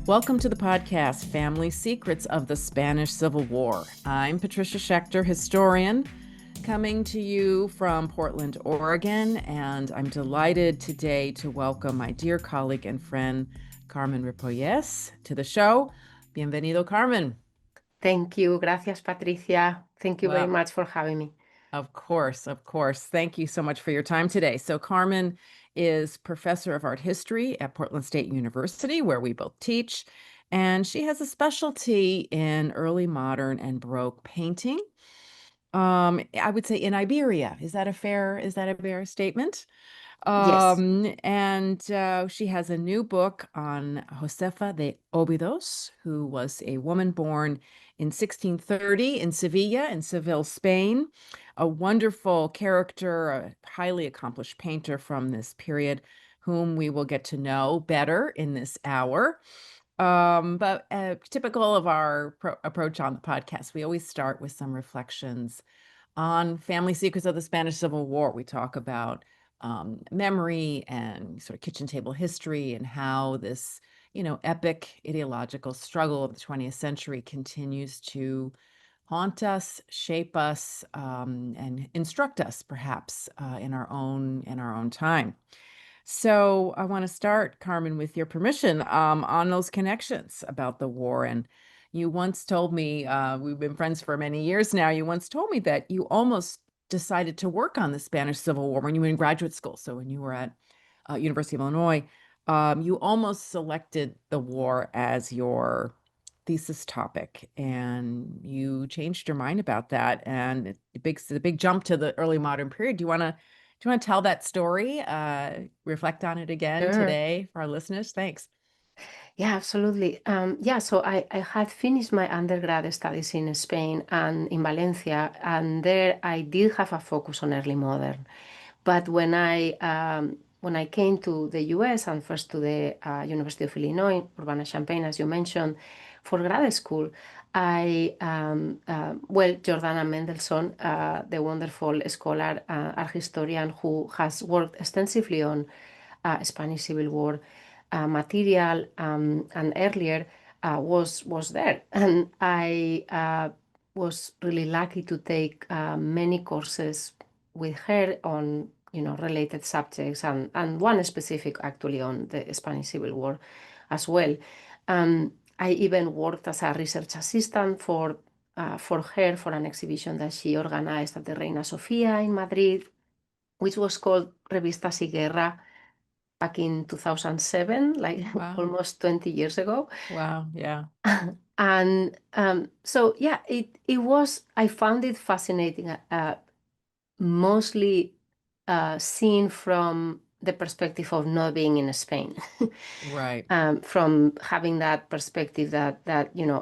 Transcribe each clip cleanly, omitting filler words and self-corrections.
Welcome to the podcast, Family Secrets of the Spanish Civil War. I'm Patricia Schechter, historian, coming to you from Portland, Oregon, and I'm delighted today to welcome my dear colleague and friend, Carmen Ripollés, to the show. Bienvenido, Carmen. Thank you. Gracias, Patricia. Thank you very Well, much for having me. of course, of course. Thank you so much for your time today. So, Carmen is professor of art history at Portland State University, where we both teach, and she has a specialty in early modern and Baroque painting. I would say in Iberia. Is that a fair statement? Yes. And she has a new book on Josefa de Óbidos, who was a woman born in 1630 in Sevilla, in Seville, Spain, a wonderful character, a highly accomplished painter from this period, whom we will get to know better in this hour. But typical of our approach on the podcast, we always start with some reflections on family secrets of the Spanish Civil War. We talk about memory and sort of kitchen table history and how this, epic ideological struggle of the 20th century continues to haunt us, shape us, and instruct us, perhaps, in our own time. So I want to start, Carmen, with your permission, on those connections about the war. And you once told me, we've been friends for many years now, you once told me that you almost decided to work on the Spanish Civil War when you were in graduate school. So when you were at University of Illinois, you almost selected the war as your thesis topic, and you changed your mind about that. And the big jump to the early modern period. Do you want to tell that story? Reflect on it again Sure. today for our listeners? Thanks. Yeah, absolutely. So I had finished my undergrad studies in Spain and in Valencia, and there I did have a focus on early modern. But when I came to the US and first to the University of Illinois, Urbana-Champaign, as you mentioned, for grad school, Jordana Mendelssohn, the wonderful scholar, art historian who has worked extensively on Spanish Civil War material and earlier was there, and I was really lucky to take many courses with her on related subjects and one specific actually on the Spanish Civil War as well. I even worked as a research assistant for her for an exhibition that she organized at the Reina Sofia in Madrid, which was called Revistas y Guerra back in 2007, like Wow. almost 20 years ago. Wow. Yeah. And so, yeah, I found it fascinating, mostly seen from the perspective of not being in Spain. Right. From having that perspective that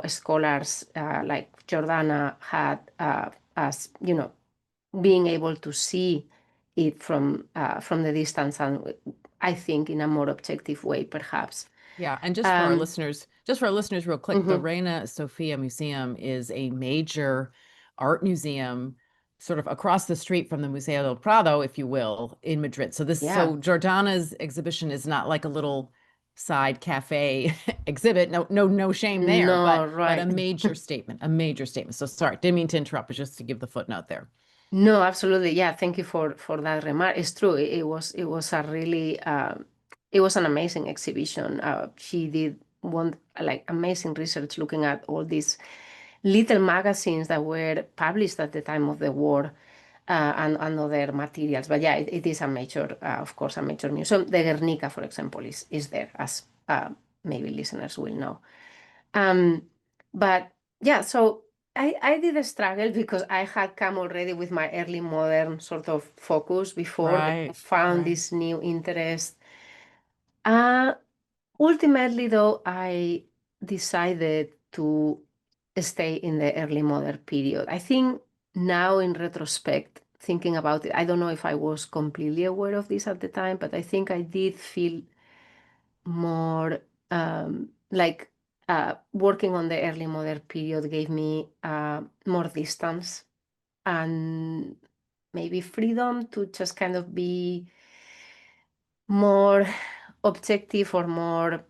scholars like Jordana had, as being able to see it from the distance, and I think in a more objective way, perhaps. Yeah. And Um, just for our listeners, real quick, the mhm. Reina Sofia Museum is a major art museum sort of across the street from the Museo del Prado, if you will, in Madrid. Yeah, So Jordana's exhibition is not like a little side cafe exhibit. No, no, no shame there, no, but a right. major statement, a major statement. So sorry, didn't mean to interrupt, but just to give the footnote there. No, absolutely. Yeah, thank you for that remark. It's true. It was a really it was an amazing exhibition. She did one like amazing research looking at all these little magazines that were published at the time of the war, and other materials. But yeah, it is a major, of course, a major museum. The Guernica, for example, is there, as maybe listeners will know. Um, but yeah, so I did struggle because I had come already with my early modern sort of focus before, then I Right, found right. this new interest. Uh, Ultimately, though, I decided to stay in the early modern period. I think now, in retrospect, thinking about it, I don't know if I was completely aware of this at the time, but I think I did feel more like working on the early modern period gave me more distance and maybe freedom to just kind of be more objective or more,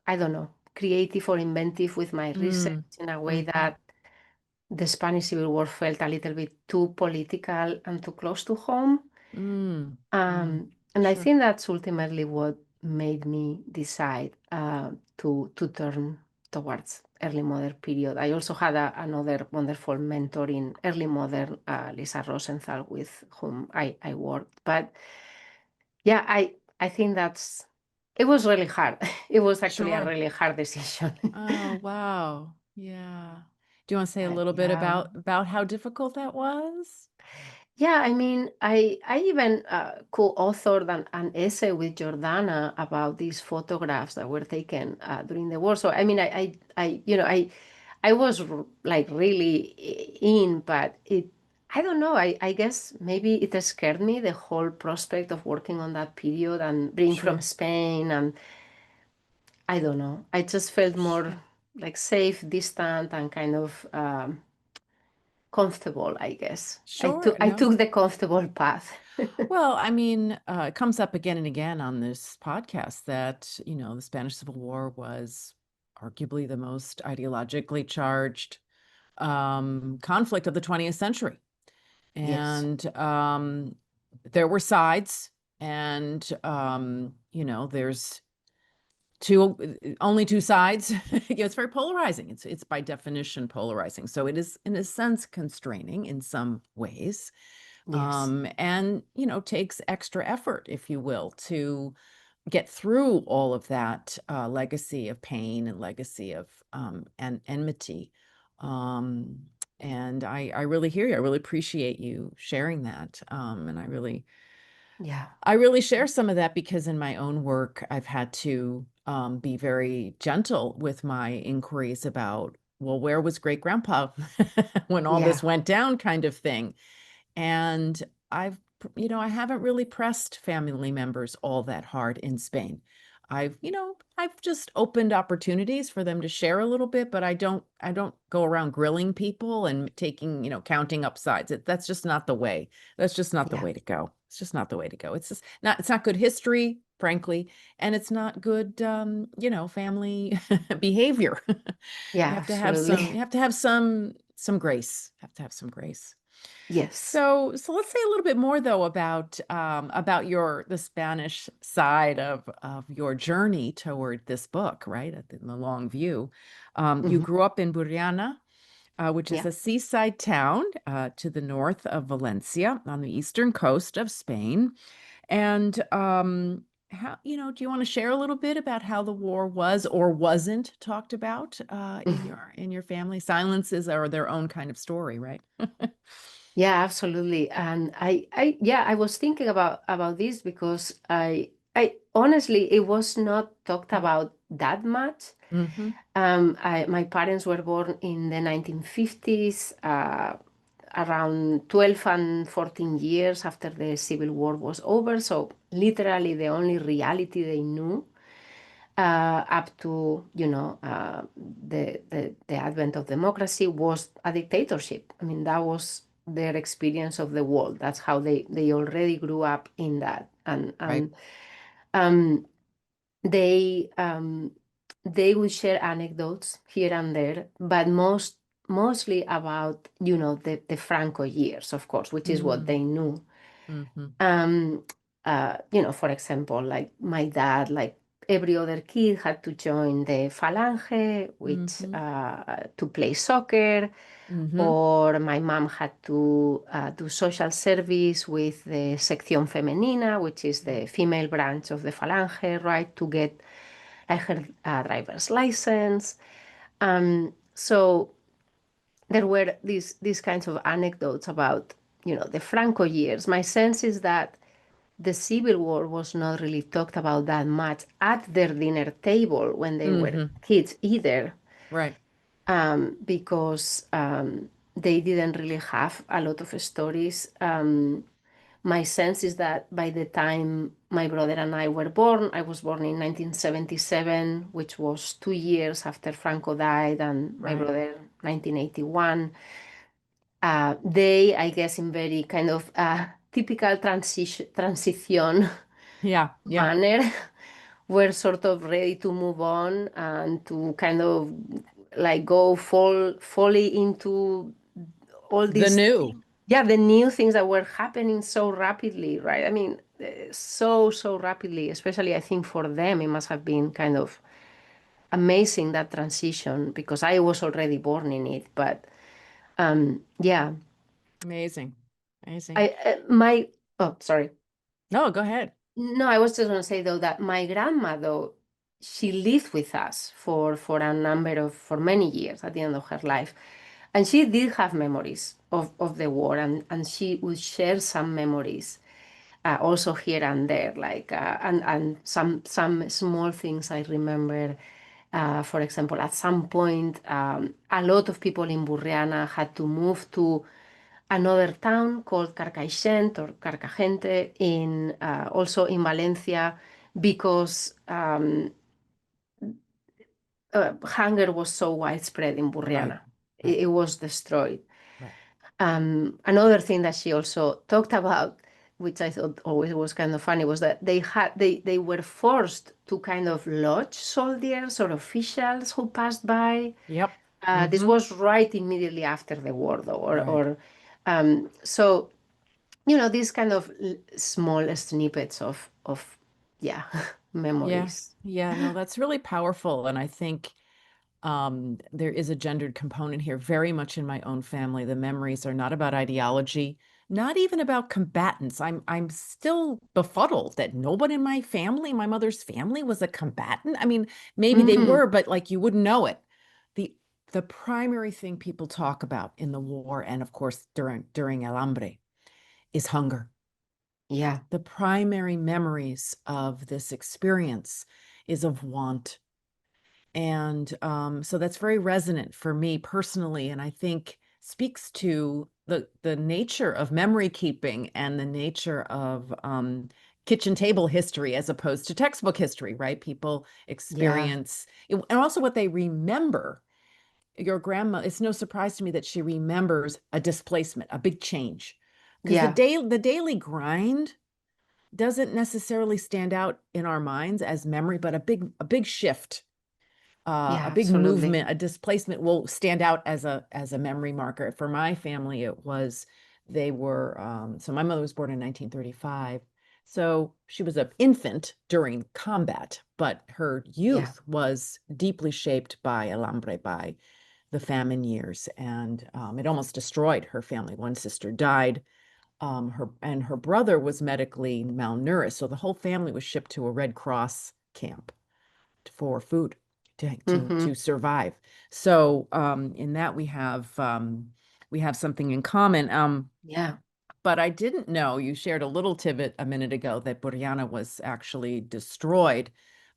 I don't know, creative or inventive with my research Mm, in a way mm-hmm, that the Spanish Civil War felt a little bit too political and too close to home. mm, mm. And I Sure, think that's ultimately what made me decide to turn towards early modern period. I also had another wonderful mentor in early modern, Lisa Rosenthal, with whom I worked. But yeah, I think it was really hard. It was actually a sure. really hard decision. Oh, wow. Yeah. Do you want to say a little bit Yeah. about how difficult that was? Yeah, I mean, I even co-authored an essay with Jordana about these photographs that were taken during the war. So I mean, I was like really in, but I don't know. I guess maybe it scared me, the whole prospect of working on that period and being from Sure, Spain, and I don't know. I just felt more sure, like safe, distant, and kind of comfortable, I guess. sure. I No. took the comfortable path. Well, I mean, it comes up again and again on this podcast that, the Spanish Civil War was arguably the most ideologically charged conflict of the 20th century. Yes. And there were sides, and, there's only two sides. It's very polarizing. It's by definition polarizing. So it is, in a sense, constraining in some ways, Yes. and takes extra effort, if you will, to get through all of that legacy of pain and legacy of and enmity. Um, and I really hear you. I really appreciate you sharing that. And Yeah. I really share some of that because in my own work, I've had to be very gentle with my inquiries about, well, where was great grandpa when all Yeah. this went down, kind of thing. And I haven't really pressed family members all that hard in Spain. I've just opened opportunities for them to share a little bit, but I don't go around grilling people and counting up sides. That's just not the way. That's just not the Yeah. way to go. It's just not the way to go. It's not good history, frankly, and it's not good, family behavior. Yeah, absolutely. You have to have some grace. Have to have some grace. Yes. So let's say a little bit more though about the Spanish side of your journey toward this book, right? In the long view, you Hmm. grew up in Burriana, which is Yeah. a seaside town to the north of Valencia on the eastern coast of Spain. And how do you want to share a little bit about how the war was or wasn't talked about in your family? Silences are their own kind of story, right? Yeah, absolutely. And yeah, I was thinking about this because I honestly, it was not talked about that much. Mm-hmm. My parents were born in the 1950s, around 12 and 14 years after the Civil War was over. So literally the only reality they knew up to the advent of democracy was a dictatorship. I mean, that was their experience of the world. That's how they already grew up in that, and Right. um, they would share anecdotes here and there, but mostly about the Franco years, of course, which is what Mm, they knew. mm-hmm. Um, for example, like my dad, like every other kid, had to join the Falange, which Mm-hmm. to play soccer, Mm-hmm. or my mom had to do social service with the Sección Femenina, which is the female branch of the Falange, right, to get like her driver's license. So there were these kinds of anecdotes about the Franco years. My sense is that the Civil War was not really talked about that much at their dinner table when they were Mm-hmm. kids either, Right. because they didn't really have a lot of stories. My sense is that by the time my brother and I were born, I was born in 1977, which was 2 years after Franco died, and my Right. brother 1981. They, I guess, in very kind of typical transition Yeah. Yeah. manner, were sort of ready to move on and to kind of like go fully into all The these new. things. Yeah, the new things that were happening so rapidly, right? I mean, so rapidly, especially I think for them, it must have been kind of amazing that transition because I was already born in it. But yeah, Amazing. Amazing. my, oh, sorry. No, go ahead. No, I was just going to say though that my grandma though she lived with us for a number of for many years at the end of her life, and she did have memories of the war, and she would share some memories also here and there, like and some small things I remember. For example, at some point, a lot of people in Burriana had to move to another town called Carcaixent or Carcagente in also in Valencia because hunger was so widespread in Right. Burriana. Right. It was destroyed. Right. Another thing that she also talked about, which I thought always was kind of funny, was that they were forced to kind of lodge soldiers or officials who passed by. Yep. This Mm-hmm. was right immediately after the war, though, Right. so these kind of small snippets of yeah Yeah. memories. Yeah. No, that's really powerful. And I think there is a gendered component here, very much in my own family. The memories are not about ideology, not even about combatants. I'm still befuddled that nobody in my family, my mother's family, was a combatant. I mean, maybe they Mm, were, but like you wouldn't know it. The the primary thing people talk about in the war, and of course during El Hambre, is hunger. yeah, The primary memories of this experience is of want. And so that's very resonant for me personally, and I think speaks to the nature of memory keeping and the nature of kitchen table history as opposed to textbook history, right? People yeah, experience and also what they remember. Your grandma, it's no surprise to me that she remembers a displacement, a big change. Because yeah, the daily grind doesn't necessarily stand out in our minds as memory, but a big shift, a yeah, big absolutely. movement, a displacement will stand out as a memory marker. For my family, it was they were so my mother was born in 1935. So she was an infant during combat, but her Yeah. youth was deeply shaped by El Hambre, by the famine years, and it almost destroyed her family. One sister died, her brother was medically malnourished, so the whole family was shipped to a Red Cross camp for food Hmm. to survive. So in that we have something in common. Yeah. But I didn't know, you shared a little tidbit a minute ago that Burriana was actually destroyed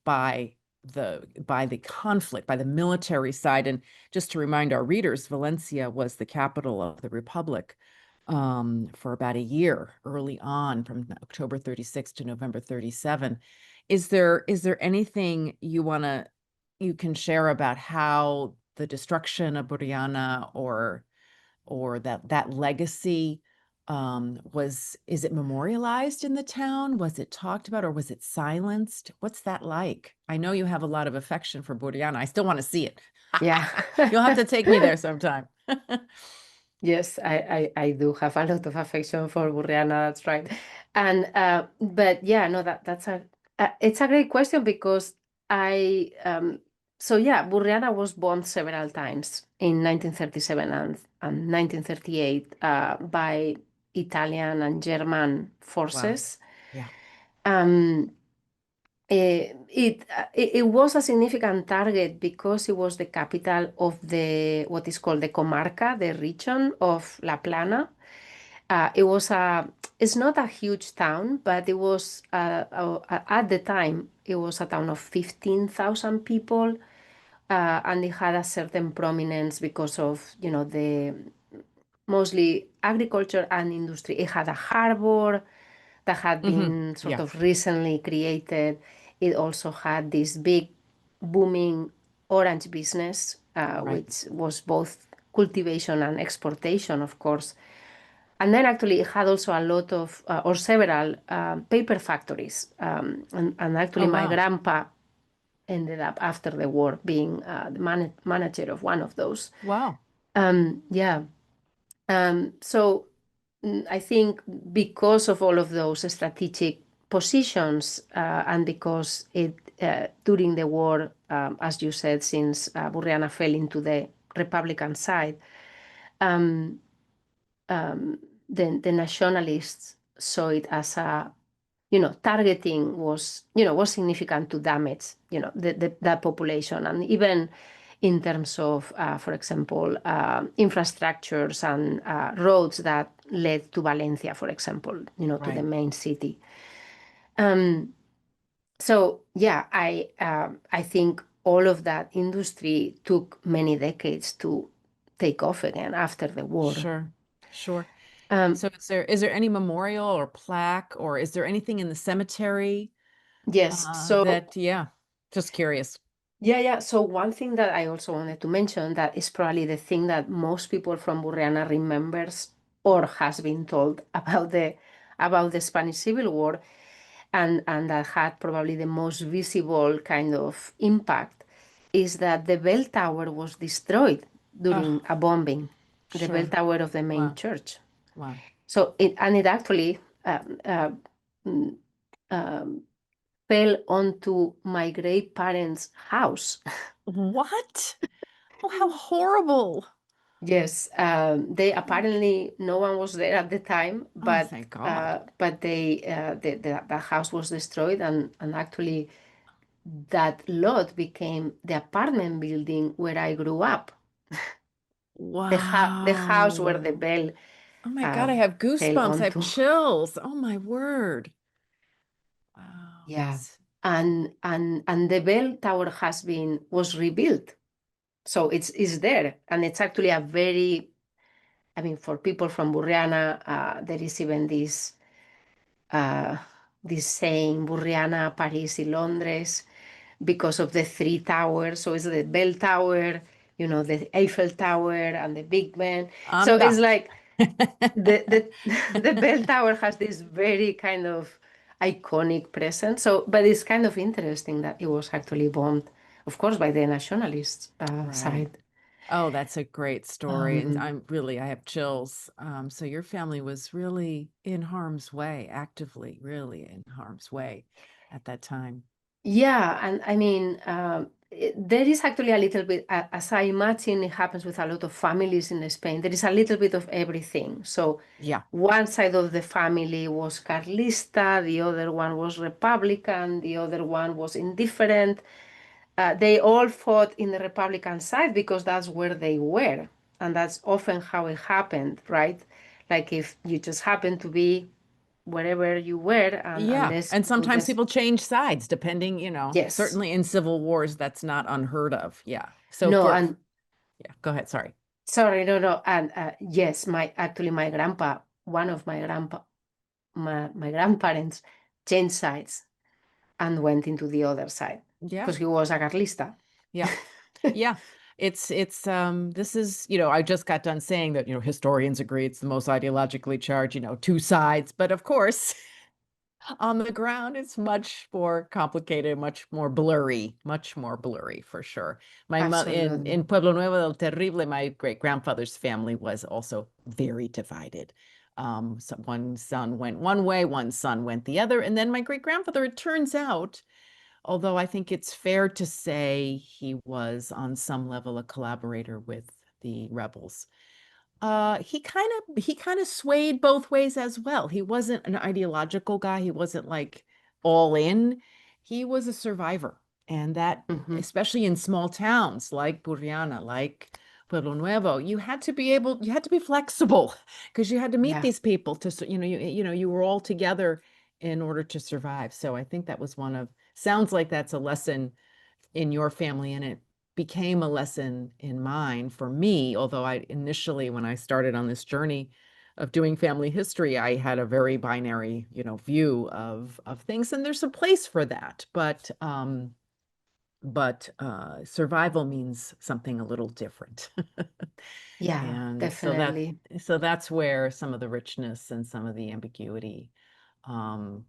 by the conflict, by the military side. And just to remind our readers, Valencia was the capital of the Republic for about a year early on, from October 36 to November 37. Is there anything you can share about how the destruction of Burriana or that legacy is it memorialized in the town? Was it talked about or was it silenced? What's that like? I know you have a lot of affection for Burriana. I still want to see it. Yeah. You'll have to take me there sometime. Yes, I do have a lot of affection for Burriana, that's right. And but yeah, no, that's a it's a great question because I so yeah, Burriana was bombed several times in 1937 and 1938 by Italian and German Wow. forces. Yeah. Um, it was a significant target because it was the capital of the what is called the comarca, the region of La Plana. It was a it's not a huge town, but it was at the time it was a town of 15,000 people, and it had a certain prominence because of the mostly agriculture and industry. It had a harbor that had been sort Yeah. of recently created. It also had this big booming orange business, Right. which was both cultivation and exportation, of course. And then actually it had also a lot of, or several paper factories. And actually Oh, my wow. grandpa ended up after the war being the manager of one of those. Wow. Yeah. So I think because of all of those strategic positions and because it during the war, as you said, since Burriana fell into the Republican side, um, the nationalists saw it as a, targeting was significant to damage, that population. And even in terms of, for example, infrastructures and roads that led to Valencia, for example, to the Right. main city. Um, so yeah, I think all of that industry took many decades to take off again after the war. Sure. Sure. Um, So is there any memorial or plaque, or is there anything in the cemetery yes, so that, yeah, just curious. yeah. So one thing that I also wanted to mention that is probably the thing that most people from Burriana remembers or has been told about the Spanish Civil War, and that had probably the most visible kind of impact, is that the bell tower was destroyed during Oh, a bombing, the bell sure. tower of the main Wow. church. Wow. So it actually mm, um, fell onto my great parents' house. What? Oh, how horrible. Yes, they apparently no one was there at the time, Oh, but thank God. the house was destroyed, and actually that lot became the apartment building where I grew up. The house where the Wow. bell Oh my God, uh, I have fell goosebumps. I have onto. chills. Oh my word. Wow, Yeah, that's and the bell tower was rebuilt, so it's there, and it's actually a very, I mean, for people from Burriana, there is even uh, this saying, Burriana, Paris, y Londres, because of the three towers. So it's the bell tower, the Eiffel Tower, and the Big Ben. So it's done. like the the bell tower has this very kind of iconic presence. So, but it's kind of interesting that it was actually bombed, of course, by the nationalists Right. side. Oh, that's a great story. And Um, I have chills. So your family was really in harm's way, actively, really in harm's way at that time. Yeah, and I mean, there is actually a little bit, as I imagine it happens with a lot of families in Spain, there is a little bit of everything. So Yeah. one side of the family was Carlista, the other one was Republican, the other one was indifferent. They all fought in the Republican side because that's where they were. And that's often how it happened, right? Like if you just happen to be wherever you were, and Yeah. let's And we'll sometimes just, people change sides depending, yes. certainly in civil wars, that's not unheard of. Yeah. So No, and yeah, go ahead. Sorry. sorry, no. And yes, my grandpa, one of my grandparents changed sides and went into the other side Yeah. because he was a Carlista. Yeah. Yeah. This is, I just got done saying that, historians agree it's the most ideologically charged, two sides. But of course, on the ground, it's much more complicated, much more blurry for sure. My mother in Absolutely. Pueblo Nuevo del Terrible, my great grandfather's family was also very divided. So one son went one way, one son went the other, and then my great grandfather, it turns out, although I think it's fair to say he was on some level a collaborator with the rebels. He kind of swayed both ways as well. He wasn't an ideological guy. He wasn't like all in. He was a survivor. And that, Hmm. especially in small towns like Burriana, like Pueblo Nuevo, you had to be flexible because you had to meet Yeah, these people you were all together in order to survive. So I think that was sounds like that's a lesson in your family, and it became a lesson in mine for me. Although I initially, when I started on this journey of doing family history, I had a very binary, view of things, and there's a place for that. But but survival means something a little different. Yeah, And definitely. so that's where some of the richness and some of the ambiguity um,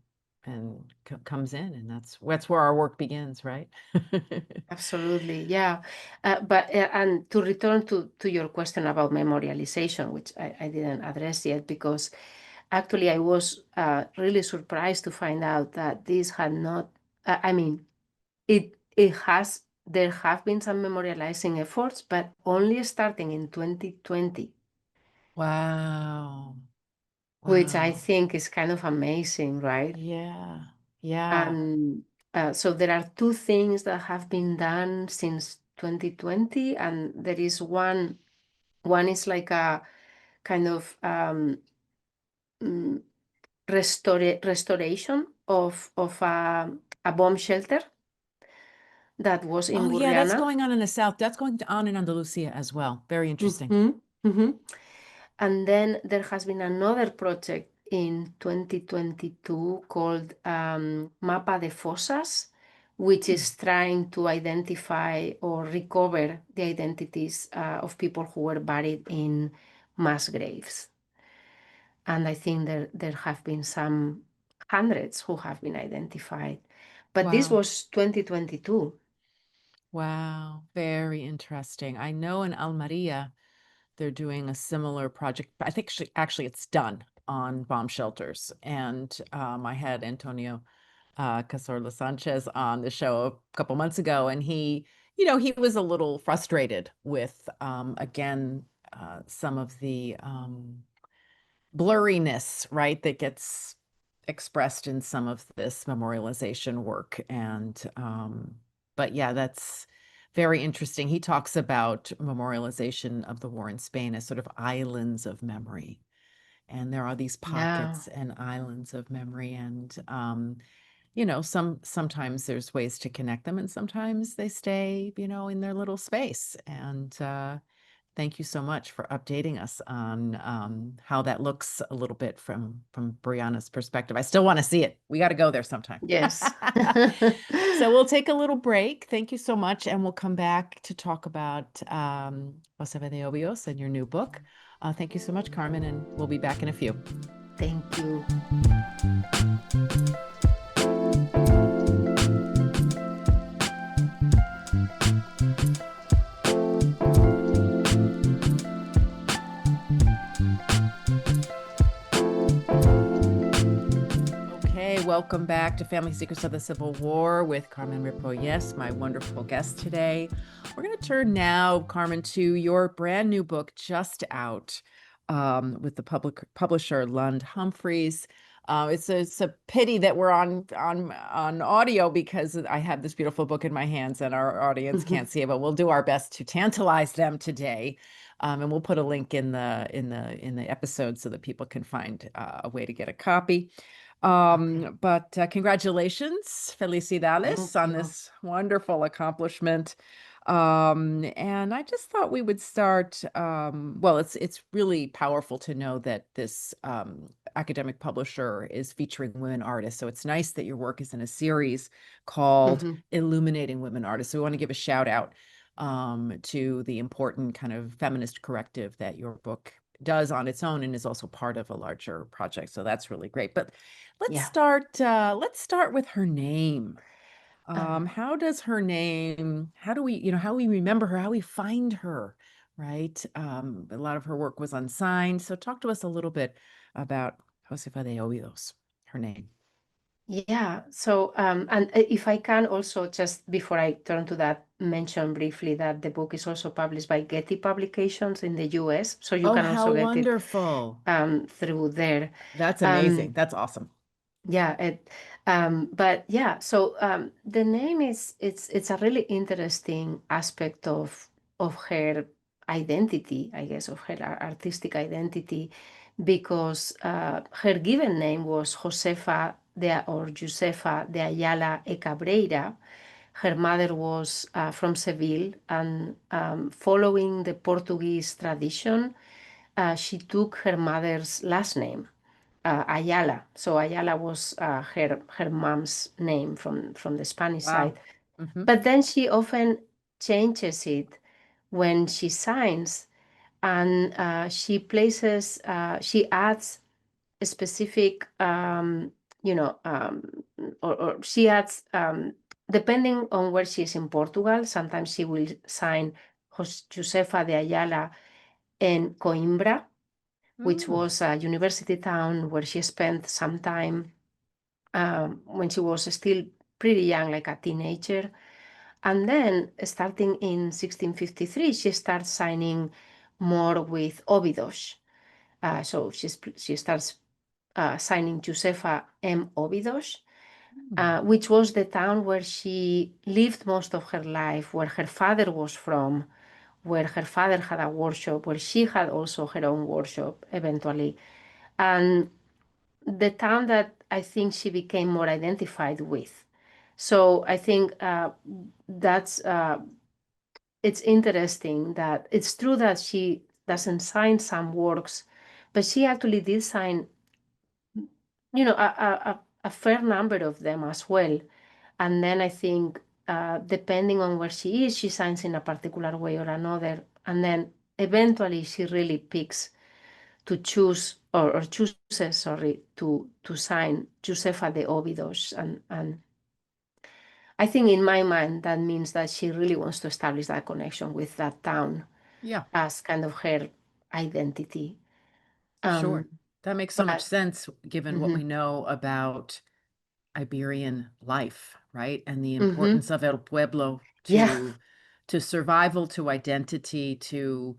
and comes in, and that's where our work begins, right? Absolutely, yeah. But and to return to your question about memorialization, which I didn't address yet, because actually I was really surprised to find out that this had not. I mean, it has. There have been some memorializing efforts, but only starting in 2020, Wow. which I Wow. think is kind of amazing, right? Yeah. Yeah. And so there are two things that have been done since 2020, and there is one is like a kind of mm, restoration of a bomb shelter that was in Oh, yeah, that's Gurriana. going on in the South. That's going on in Andalusia as well. Very interesting. Hmm. Hmm. And then there has been another project in 2022 called Mapa de Fosas, which Hmm. is trying to identify or recover the identities of people who were buried in mass graves. And I think there have been some hundreds who have been identified. But this Wow. was 2022. Wow. Very interesting. I know in Almeria, they're doing a similar project. I think actually it's done on bomb shelters. And I had Antonio Cazorla Sanchez on the show a couple months ago, and he was a little frustrated with, again, some of the blurriness, right, that gets expressed in some of this memorialization work. And but yeah, that's very interesting. He talks about memorialization of the war in Spain as sort of islands of memory. And there are these Yeah. pockets and islands of memory. And sometimes there's ways to connect them, and sometimes they stay, in their little space. And thank you so much for updating us on how that looks a little bit from Brianna's perspective. I still want to see it. We got to go there sometime. Yes. So we'll take a little break. Thank you so much, and we'll come back to talk about Josefa de Obios and your new book. Thank you so much, Carmen, and we'll be back in a few. Thank you. Okay, welcome back to Family Secrets of the Civil War with Carmen Ripollés, my wonderful guest today. We're going to turn now, Carmen, to your brand new book, just out, with the publisher Lund Humphreys. It's a pity that we're on audio, because I have this beautiful book in my hands and our audience can't see it, but we'll do our best to tantalize them today. And we'll put a link in the episode so that people can find a way to get a copy. Okay. But congratulations, Thank felicidades on you. this wonderful accomplishment. And I just thought we would start. Well, it's really powerful to know that this academic publisher is featuring women artists. So it's nice that your work is in a series called Mhm. Illuminating Women Artists. So we want to give a shout out to the important kind of feminist corrective that your book does on its own, and is also part of a larger project. So that's really great. But Yeah. let's start with her name. Uh, How does her name, how we remember her, how we find her, right? A lot of her work was unsigned. So talk to us a little bit about Josefa de Obidos, her name. yeah. So, and if I can also, just before I turn to that, mention briefly that the book is also published by Getty Publications in the US. So you Oh, can how also get it wonderful. through there. That's amazing. Um, That's awesome. Yeah, but yeah, so the name is it's a really interesting aspect of her identity, I guess, of her artistic identity, because her given name was Josefa de Ayala e Cabreira. Her mother was from Seville, and following the Portuguese tradition, she took her mother's last name, Ayala. So Ayala was her mom's name from the Spanish Wow. side. Hmm. But then she often changes it when she signs, and she adds a specific, you know, or she adds, depending on where she is in Portugal, sometimes she will sign Josefa de Ayala in Coimbra, which Mm. was a university town where she spent some time when she was still pretty young, like a teenager. And then, starting in 1653, she starts signing more with Óbidos. So she starts signing Josefa M. Óbidos, Mm. which was the town where she lived most of her life, where her father was from, where her father had a workshop, where she had also her own workshop eventually. And the town that I think she became more identified with. So I think that's it's interesting that it's true that she doesn't sign some works, but she actually did sign, a fair number of them as well. And then I think, depending on where she is, she signs in a particular way or another. And then eventually she really picks to choose or chooses, sorry, to sign Josefa de Óbidos. And I think in my mind, that means that she really wants to establish that connection with that town Yeah, as kind of her identity. sure. Um, That makes so much but sense given what mhm, we know about Iberian life, right? And the mhm, importance of El Pueblo yeah. to survival, to identity, to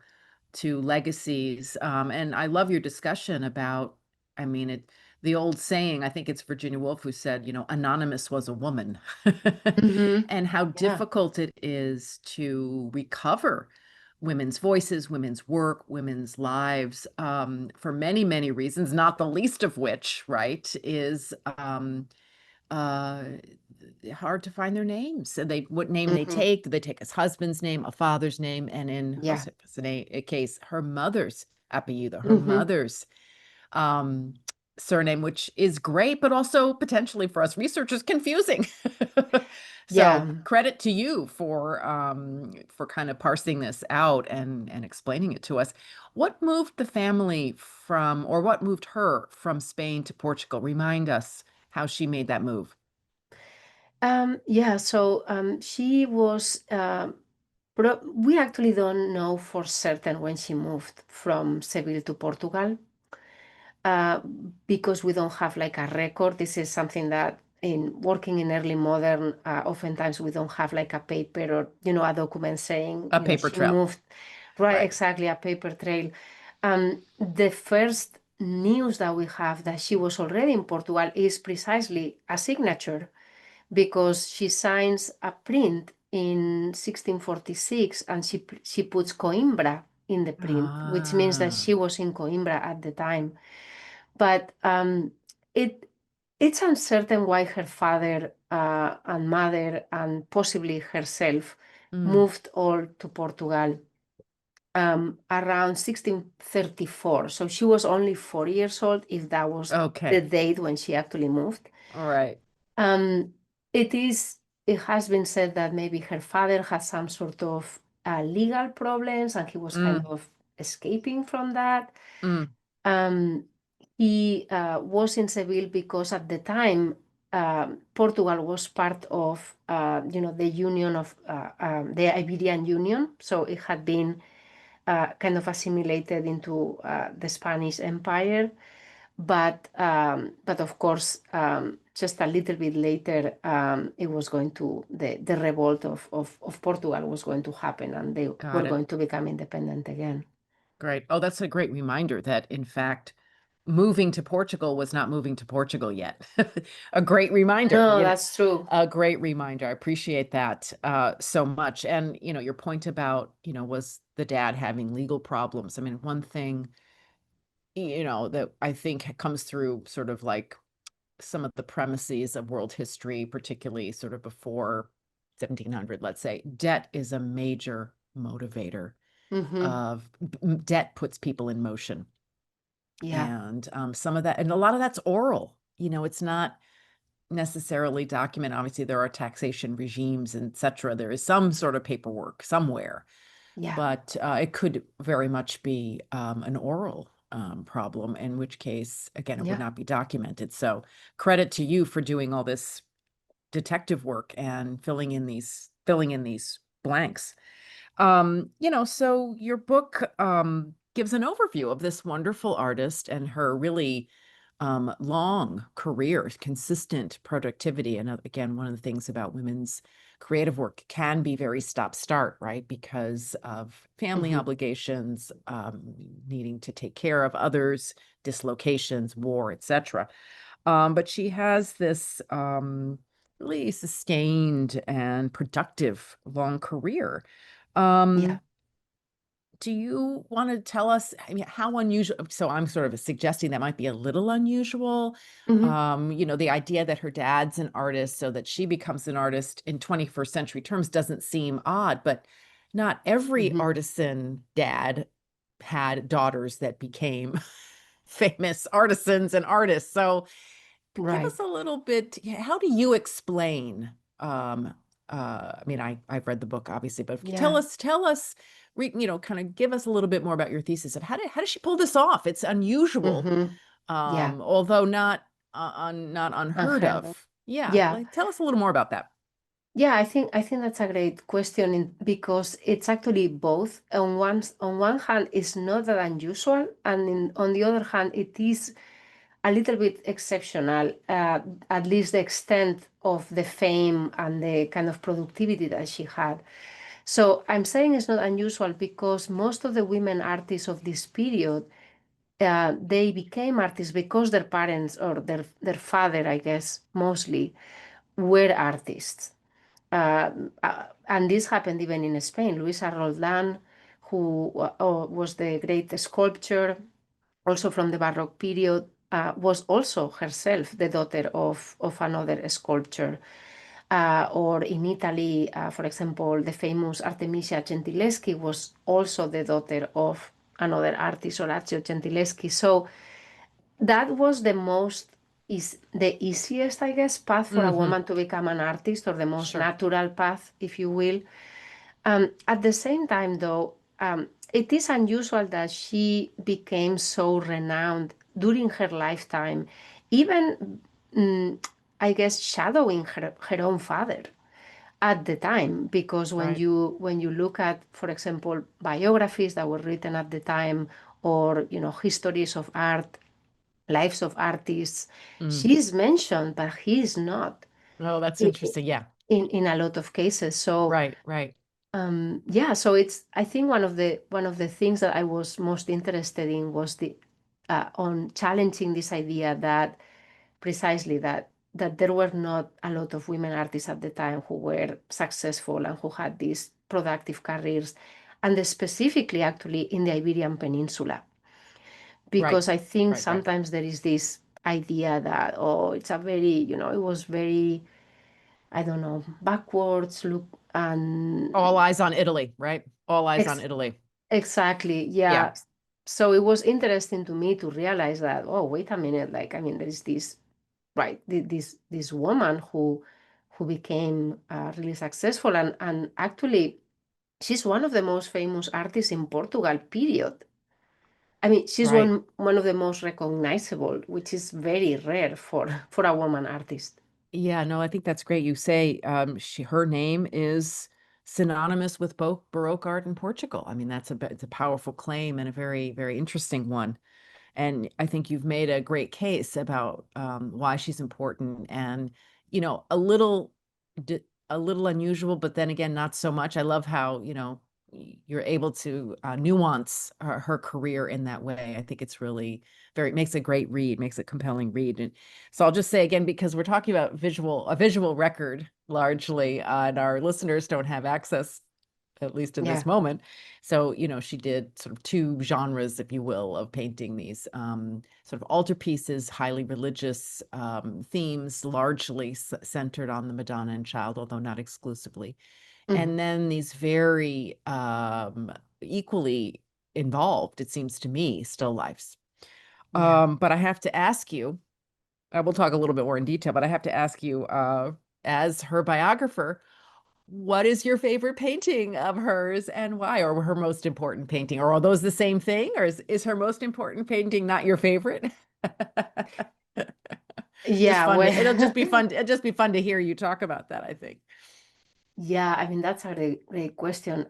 legacies. And I love your discussion about, I mean, the old saying, I think it's Virginia Woolf who said, anonymous was a woman, Mhm, and how yeah. difficult it is to recover women's voices, women's work, women's lives, for many, many reasons, not the least of which, right, is uh hard to find their names. So what name they Mhm, take? Do they take his husband's name, a father's name, and in yeah. Josefa's case, her mother's apellido, her Mhm, mother's um surname, which is great, but also potentially for us researchers confusing. So yeah. credit to you for kind of parsing this out and explaining it to us. What moved the family from, or what moved her from Spain to Portugal? Remind us how she made that move. Yeah, so she was, we actually don't know for certain when she moved from Seville to Portugal, uh, because we don't have like a record. This is something that in working in early modern, oftentimes we don't have like a paper or, a document saying, A paper she trail. moved, right, Right. exactly, a paper trail. The first news that we have that she was already in Portugal is precisely a signature, because she signs a print in 1646 and she puts Coimbra in the print, which means that Ah. she was in Coimbra at the time. But it it's uncertain why her father and mother and possibly herself Mm. moved all to Portugal around 1634. So she was only 4 years old, if that was the Okay. date when she actually moved. All right. Um, it is. It has been said that maybe her father had some sort of legal problems, and he was kind Mm. of escaping from that. Mm. Um, he was in Seville because at the time Portugal was part of, the Union of the Iberian Union, so it had been kind of assimilated into the Spanish Empire. But of course, just a little bit later, it was going to the revolt of Portugal was going to happen, and they were Got it. going to become independent again. Great. Oh, that's a great reminder that, in fact, moving to Portugal was not moving to Portugal yet. A great reminder, No, that's true. a great reminder. I appreciate that so much. And, your point about, was the dad having legal problems? I mean, one thing, that I think comes through sort of like some of the premises of world history, particularly sort of before 1700, let's say, debt is a major motivator Hmm. of debt puts people in motion. Yeah. And some of that, and a lot of that's oral. It's not necessarily document. Obviously, there are taxation regimes, and et cetera. There is some sort of paperwork somewhere, Yeah. but it could very much be an oral problem, in which case, again, it would Yeah. not be documented. So credit to you for doing all this detective work and filling in these blanks. So your book gives an overview of this wonderful artist and her really long career, consistent productivity. And again, one of the things about women's creative work can be very stop-start, right? Because of family Hmm. obligations, needing to take care of others, dislocations, war, etc. But she has this really sustained and productive long career. Yeah. Um, do you want to tell us, I mean, how unusual? So I'm sort of suggesting that might be a little unusual. Hmm. The idea that her dad's an artist, so that she becomes an artist in 21st century terms doesn't seem odd, but not every Hmm. artisan dad had daughters that became famous artisans and artists. So give us Right. a little bit, how do you explain I mean, I've read the book obviously, but Yeah. tell us, kind of give us a little bit more about your thesis of how does she pull this off? It's unusual, Hmm. Yeah. although not unheard Unheard of. of. Yeah, Yeah. like tell us a little more about that. Yeah, I think that's a great question because it's actually both. On one hand, it's not that unusual, and on the other hand, it is a little bit exceptional, at least the extent of the fame and the kind of productivity that she had. So I'm saying it's not unusual because most of the women artists of this period, they became artists because their parents or their father, I guess, mostly were artists. And this happened even in Spain. Luisa Roldán, who was the great sculptor, also from the Baroque period, was also herself the daughter of another sculptor. Or in Italy, for example, the famous Artemisia Gentileschi was also the daughter of another artist, Orazio Gentileschi. So that was the easiest, I guess, path for a Hmm. woman to become an artist, or the most Sure. natural path, if you will. At the same time, though, it is unusual that she became so renowned during her lifetime, even, I guess, shadowing her own father at the time. Because when Right. you look at, for example, biographies that were written at the time, or histories of art, lives of artists, Mm. she's mentioned, but he's not Oh, that's i- interesting. Yeah. in a lot of cases. So Right. Right. yeah, so it's, I think, one of the things that I was most interested in was the on challenging this idea that precisely that there were not a lot of women artists at the time who were successful and who had these productive careers, and specifically actually in the Iberian Peninsula, Right. because I think Right. Right. sometimes there is this idea that, oh, it's a very, it was very, I don't know, backwards look. All And eyes on Italy, right? All eyes on ex- Italy. exactly, Yeah. yeah. So it was interesting to me to realize that, oh, wait a minute, like, I mean, there is this, right, this woman who became really successful, and actually she's one of the most famous artists in Portugal, period. I mean, she's Right. one of the most recognizable, which is very rare for a woman artist. Yeah, no, I think that's great. You say her name is synonymous with both Baroque art in Portugal. I mean, it's a powerful claim and a very, very interesting one. And I think you've made a great case about why she's important and, a a little unusual, but then again, not so much. I love how, you're able to nuance her career in that way. I think it's really makes a great read, makes a compelling read. And so I'll just say again, because we're talking about a visual record largely, and our listeners don't have access, at least in this Yeah. moment. So, she did sort of two genres, if you will, of painting these sort of altarpieces, highly religious themes, largely centered on the Madonna and Child, although not exclusively. Mhm. And then these very equally involved, it seems to me, still lifes. Yeah. But I have to ask you, I will talk a little bit more in detail, but I have to ask you, as her biographer, what is your favorite painting of hers and why, or her most important painting? Or are those the same thing? Or is her most important painting not your favorite? Just Yeah, fun to, well, it'll just be fun to hear you talk about that, I think. yeah, I mean that's a great question.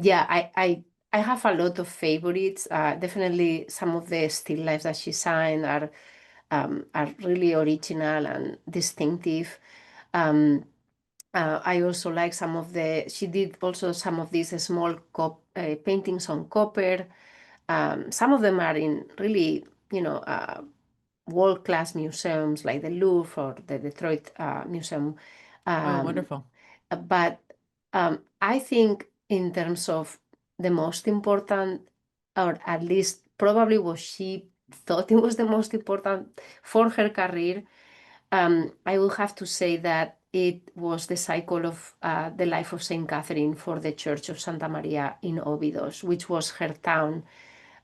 Yeah, I have a lot of favorites. Definitely some of the still lifes that she signed are really original and distinctive. Um, I also like some of she did also some of these small paintings on copper. Some of them are in really, world-class museums like the Louvre or the Detroit Museum. Oh, Um, wonderful. but I think in terms of the most important, or at least probably what she thought it was the most important for her career, I will have to say that it was the cycle of the life of Saint Catherine for the Church of Santa Maria in Óbidos, which was her town.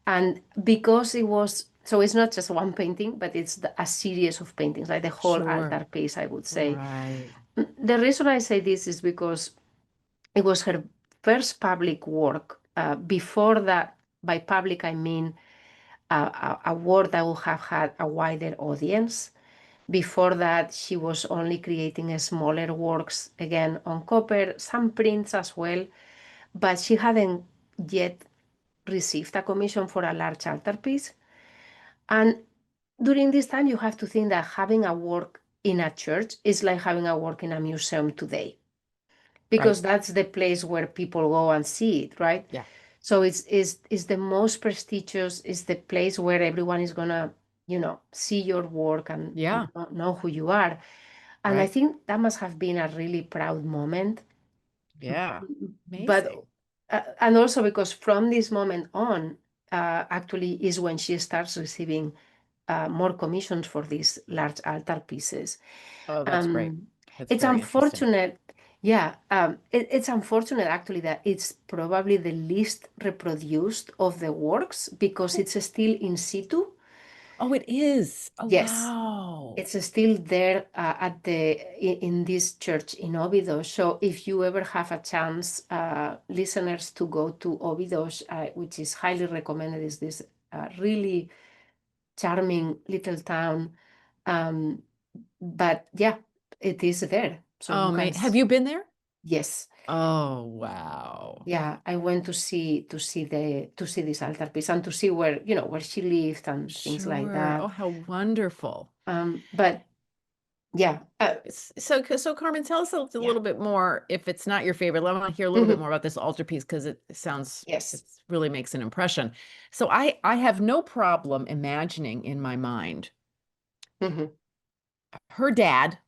And because it was, so it's not just one painting, but it's a series of paintings, like the whole Sure. altar piece, I would say. Right. The reason I say this is because it was her first public work. Before that, by public, I mean a work that would have had a wider audience. Before that, she was only creating smaller works, again on copper, some prints as well, but she hadn't yet received a commission for a large altarpiece. And during this time, you have to think that having a work in a church is like having a work in a museum today, Right. because that's the place where people go and see it, right? Yeah. So it's the most prestigious, it's the place where everyone is gonna, see your work and Yeah. know who you are. And I Right. think that must have been a really proud moment. Yeah. But Amazing. and also because from this moment on, actually is when she starts receiving more commissions for these large altar pieces. Oh, that's great. Um, That's it's very interesting. unfortunate, yeah, it's unfortunate actually that it's probably the least reproduced of the works because it's still in situ. Oh, it is. Oh, Yes, wow. it's still there in this church in Óbidos. So if you ever have a chance, listeners, to go to Óbidos, which is highly recommended, is this really charming little town. Um, but yeah, it is there, so Oh, you can. have you been there? Yes, Oh, wow. yeah. I went to see this altarpiece and to see where she lived and things like Sure. Oh, that. how wonderful. But yeah, So Carmen, tell us a yeah. little bit more, if it's not your favorite. I want to hear a little bit Mhm. more about this altarpiece because it sounds, it Yes. really makes an impression. So I have no problem imagining in my mind Mhm. her dad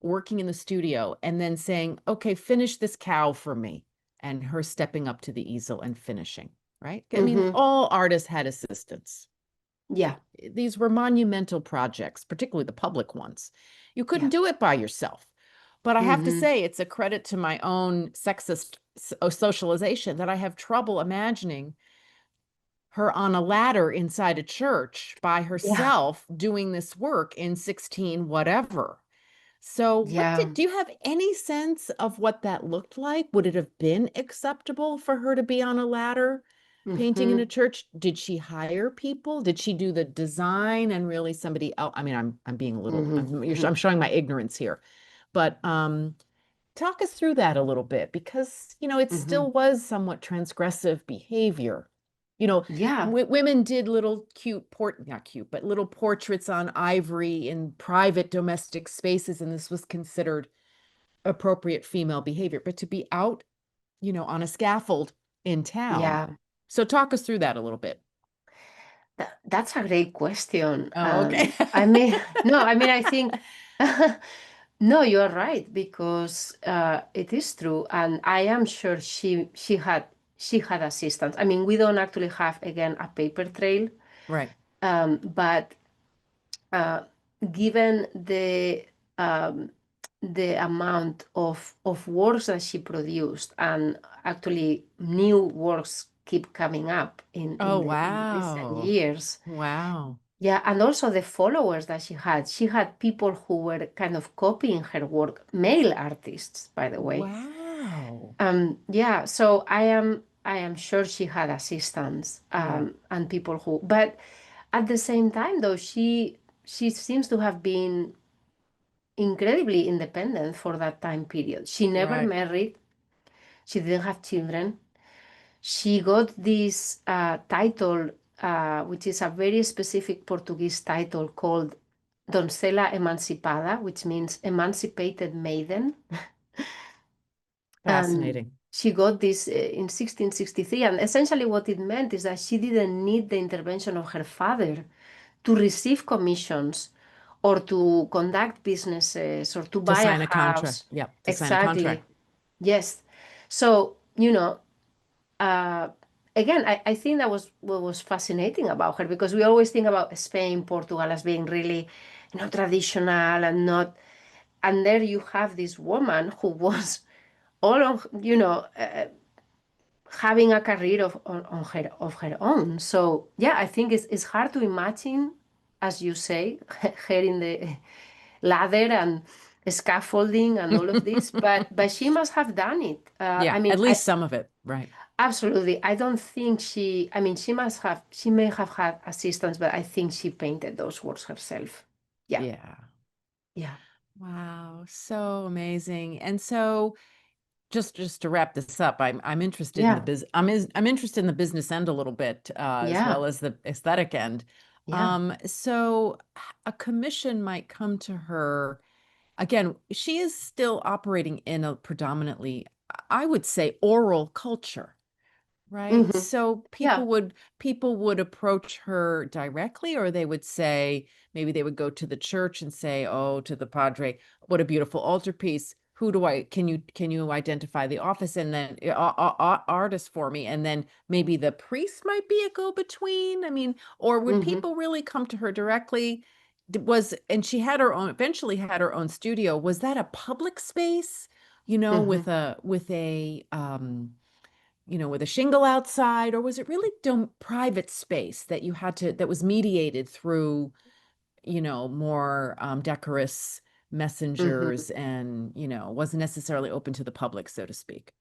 working in the studio and then saying, okay, finish this cow for me. And her stepping up to the easel and finishing, right? I mean, Mhm. all artists had assistants. Yeah. These were monumental projects, particularly the public ones. You couldn't Yeah. do it by yourself. But I have to Mhm. say, it's a credit to my own sexist socialization that I have trouble imagining her on a ladder inside a church by Yeah. herself doing this work in 16 whatever. So, Yeah. do you have any sense of what that looked like? Would it have been acceptable for her to be on a ladder painting in a Mhm. church? Did she hire people? Did she do the design and really somebody else? I mean, I'm being a little, Mhm. I'm Mhm. showing my ignorance here, but talk us through that a little bit because, it Mhm. still was somewhat transgressive behavior. You know, Yeah. women did little cute not cute, but little portraits on ivory in private domestic spaces, and this was considered appropriate female behavior. But to be out, on a scaffold in town. Yeah. So talk us through that a little bit. That's a great question. Oh, okay. I mean, no, I mean, I think, no, you're right, because it is true, and I am sure she had assistants. I mean, we don't actually have again a paper trail, Right. but uh, given the amount of works that she produced, and actually new works keep coming up in Oh, the in recent wow. years. Wow. Yeah, and also the followers that she had. She had people who were kind of copying her work, male artists, by the way. Wow. Yeah, so I am sure she had assistants Yeah. and people who, but at the same time though, she seems to have been incredibly independent for that time period. She never Right. married, she didn't have children. She got this title, which is a very specific Portuguese title called Doncella Emancipada, which means emancipated maiden. And Fascinating. she got this in 1663. And essentially, what it meant is that she didn't need the intervention of her father to receive commissions or to conduct businesses or to To buy a sign a contract. house. Yep. To sign a Exactly. contract. Yes. So, uh, again, I think that was what was fascinating about her because we always think about Spain, Portugal as being really, traditional and not. And there you have this woman who was all of, having a career of her own. So yeah, I think it's hard to imagine, as you say, her in the ladder and scaffolding and all of this, but she must have done it. I Yeah. mean, At least some of it. Right. absolutely. I don't think she. I mean, she may have had assistants, but I think she painted those works herself. Yeah, Yeah. yeah, Wow. So amazing. And so just to wrap this up, I'm interested in the yeah, I'm interested in the business end a little bit, as yeah, well as the aesthetic end. yeah. So a commission might come to her. Again, she is still operating in a predominantly, I would say, oral culture. Right. Hmm. So Yeah. people would approach her directly, or they would say, maybe they would go to the church and say, "Oh, to the padre, what a beautiful altarpiece. Who do I can you identify the office and then artist for me?" And then maybe the priest might be a go-between. I mean, or would Hmm. people really come to her directly? And she had her own, eventually had her own studio. Was that a public space, Hmm. with a with a shingle outside, or was it really private space that you had to that was mediated through, more decorous Hmm. messengers and, wasn't necessarily open to the public, so to speak?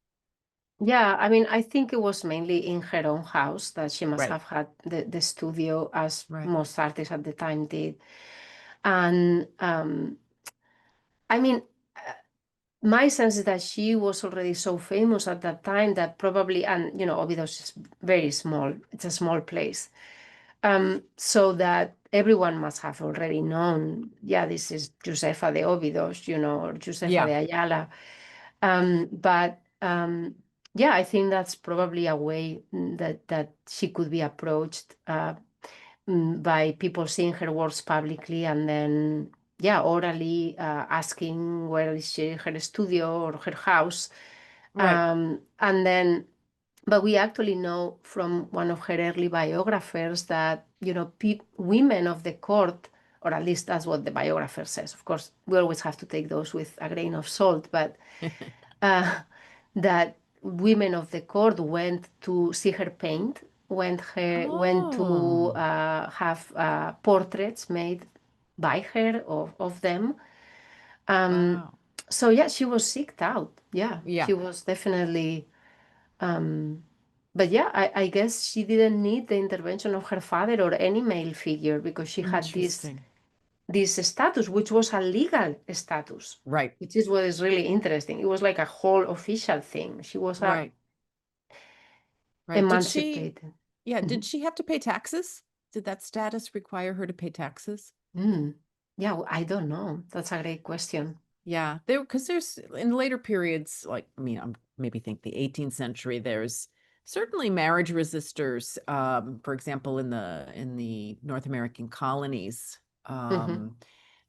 Yeah, I mean, I think it was mainly in her own house that she must Right, have had the studio, as right. most artists at the time did. And I mean, uh, my sense is that she was already so famous at that time that probably, and Óbidos is very small, it's a small place. So that everyone must have already known, yeah, this is Josefa de Óbidos, or Josefa de Yeah, Ayala. But yeah, I think that's probably a way that she could be approached by people seeing her works publicly and then, yeah, orally asking where is she, her studio or her house. right. And then, but we actually know from one of her early biographers that, women of the court, or at least that's what the biographer says. Of course, we always have to take those with a grain of salt, but uh, that women of the court went to see her paint, went to Oh, have portraits made by her of them. Um, wow. so yeah, she was seeked out. Yeah, Yeah, she was definitely. Um, but yeah, I guess she didn't need the intervention of her father or any male figure because she had interesting. this status, which was a legal status, Right, which is what is really interesting. It was like a whole official thing. She was a right, right. emancipated. Did Mhm. she have to pay taxes? Did that status require her to pay taxes? Mm. Yeah, well, I don't know. That's a great question. Yeah, there because there's in later periods, like I mean, I'm maybe think the 18th century, there's certainly marriage resistors. For example, in the North American colonies, Hmm. um,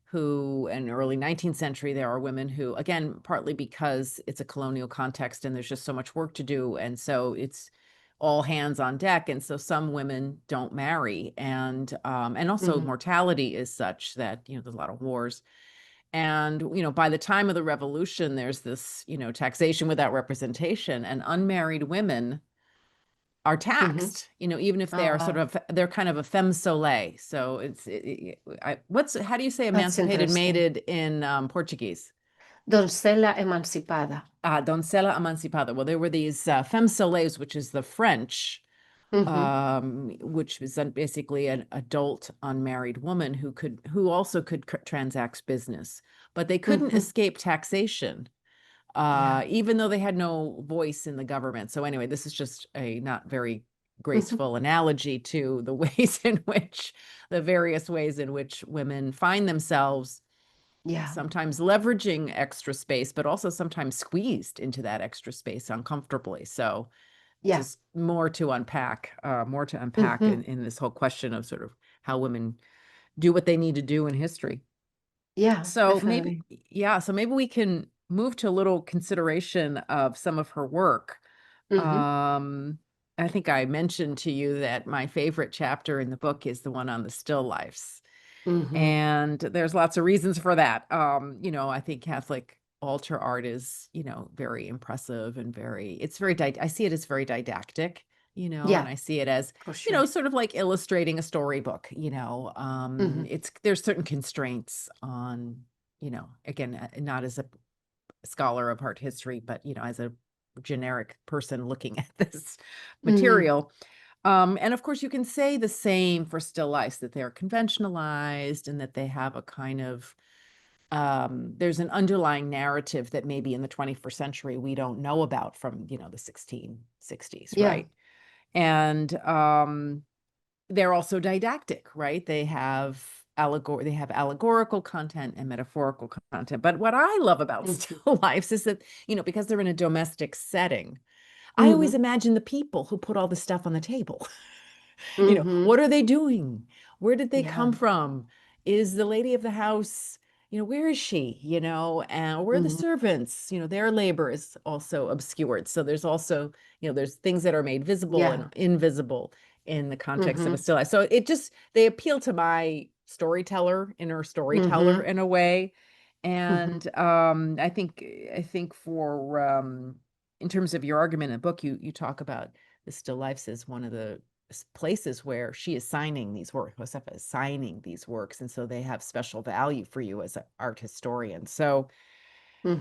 who in early 19th century, there are women who, again, partly because it's a colonial context and there's just so much work to do, and so it's all hands on deck, and so some women don't marry, and also Hmm. mortality is such that there's a lot of wars. And, by the time of the revolution, there's this, taxation without representation, and unmarried women are Mhm. taxed, even if they Oh, are wow. they're kind of a femme soleil. So how do you say That's emancipated interesting. mated in Portuguese? Doncella emancipada. Doncella emancipada. Well, there were these femme soleils, which is the French, Mhm. which was basically an adult unmarried woman who also could transact business, but they couldn't Mhm. escape taxation, Yeah. even though they had no voice in the government. So anyway, this is just a not very Mhm. graceful analogy to the the various ways in which women find themselves Yeah. sometimes leveraging extra space, but also sometimes squeezed into that extra space uncomfortably. So Yeah. just more to unpack Mhm. in this whole question of sort of how women do what they need to do in history. Yeah, So maybe, definitely. yeah, so maybe we can move to a little consideration of some of her work. Mhm. Um, I think I mentioned to you that my favorite chapter in the book is the one on the still lifes. Mhm. And there's lots of reasons for that. I think Catholic altar art is, very impressive and it's very, I see it as very didactic, and Yeah, I see it as, for sure. sort of like illustrating a storybook, Mhm. there's certain constraints on, again, not as a scholar of art history, but, as a generic person looking at this Mhm. material. And of course, you can say the same for still lifes, that they're conventionalized and that they have a kind of, there's an underlying narrative that maybe in the 21st century we don't know about from, the 1660s, Yeah. right? And they're also didactic, right? They have allegorical content and metaphorical content. But what I love about Mhm. still lifes is that, because they're in a domestic setting, I always Mhm. imagine the people who put all the stuff on the table. Mhm. What are they doing? Where did they come Yeah. from? Is the lady of the house, where is she? And where are the Mhm. servants? Their labor is also obscured. So there's also, there's things that are made visible and Yeah. invisible in the context of a Mhm. still life. So they appeal to my inner storyteller Mhm. in a way. Mhm. And I think for in terms of your argument in the book, you talk about the still lifes as one of the places where she is signing these works. Josefa is signing these works, and so they have special value for you as an art historian. So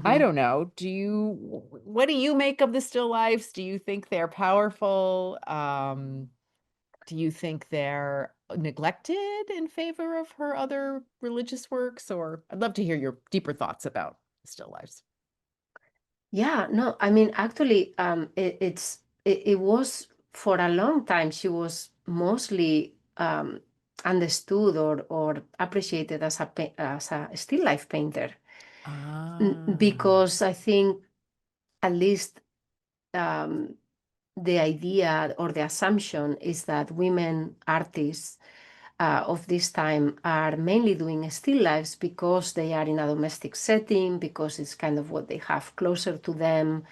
I Mhm. don't know. What do you make of the still lifes? Do you think they're powerful? Do you think they're neglected in favor of her other religious works? Or I'd love to hear your deeper thoughts about still lifes. Yeah, no, I mean, actually, it was for a long time. She was mostly understood or appreciated as as a still life painter. Ah, Because I think at least um, the idea or the assumption is that women artists of this time are mainly doing still lifes because they are in a domestic setting, because it's kind of what they have closer to them,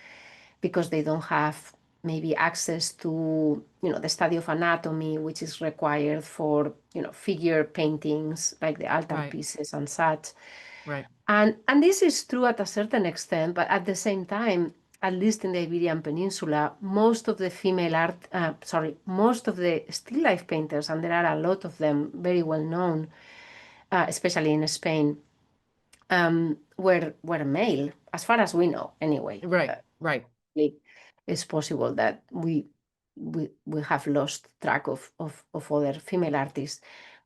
because they don't have maybe access to the study of anatomy, which is required for figure paintings like the altar right, pieces and such. right, And this is true at a certain extent, but at the same time, at least in the Iberian Peninsula, most of the most of the still life painters, and there are a lot of them very well known, especially in Spain, were male, as far as we know, anyway. right, right. It's possible that we have lost track of other female artists.